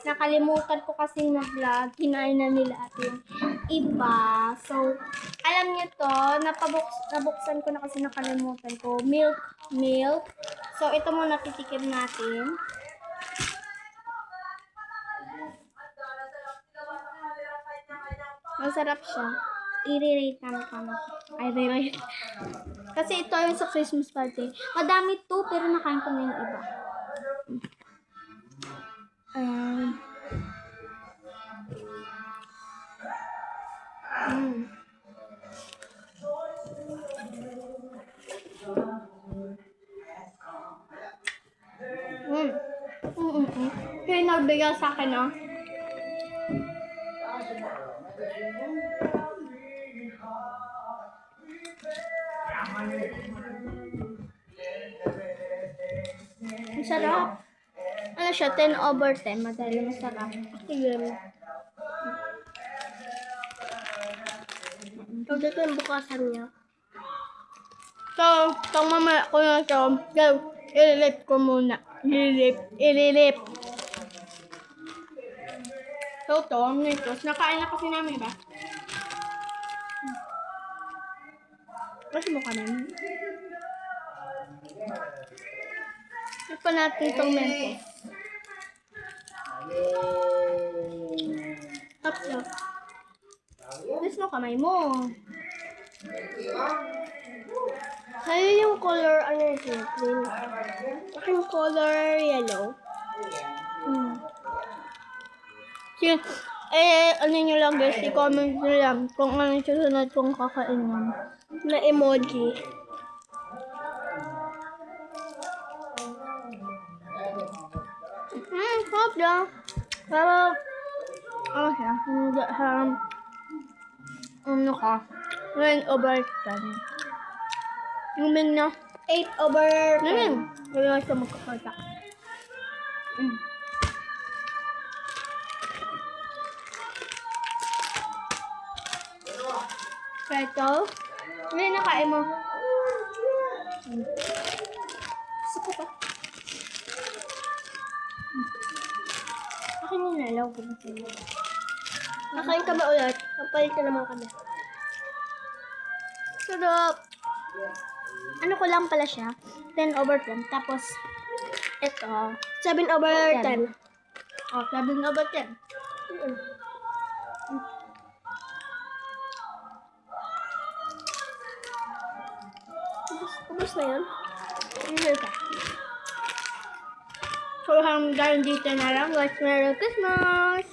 Nakalimutan ko kasing na-vlog. Kinain na nila ate yung iba. So, alam niyo to, nabuksan ko na kasi nakalimutan ko. Milk. So, ito muna titikim natin. Masarap siya. I-rate namin kamo. I-rate. Kasi ito yung sa Christmas party. Madami to, pero nakain ko na yung iba. Kaya nagbigay sa akin, oh. Masarap. Ano siya? 10/10. Madali masarap. Sige. So, dito yung bukasan niya. So, itong mamaya ko na ito. Ililip ko muna. Ililip. So, ito. Nitos. Nakain na kasi namin, ba? Kasi mo ka namin. Ito natin itong Mentos. Tapos, this mo kamay mo. Sa'yo yung color, ano yung green? Aking color yellow. Sige, ano nyo lang guys, i-comment nyo lang kung ano yung susunod kong kakainin na emoji. Sarap lang. Pero, ano siya, hindi siya, ano ka, 9/10. Yung min na, 8/10. Hindi nga siya magkakata. Kaya ito, hindi nakain mo. Suko pa. Akin yung nalaw ko. Nakain ka ba ulit? Kapalit ka naman kami. Sarap! Ano ko lang pala siya? 10/10. Tapos, ito, 7/10. Oh, 7/10. Ubus na yun? Hindi pa. So, hanggang dito na lang. Merry Christmas!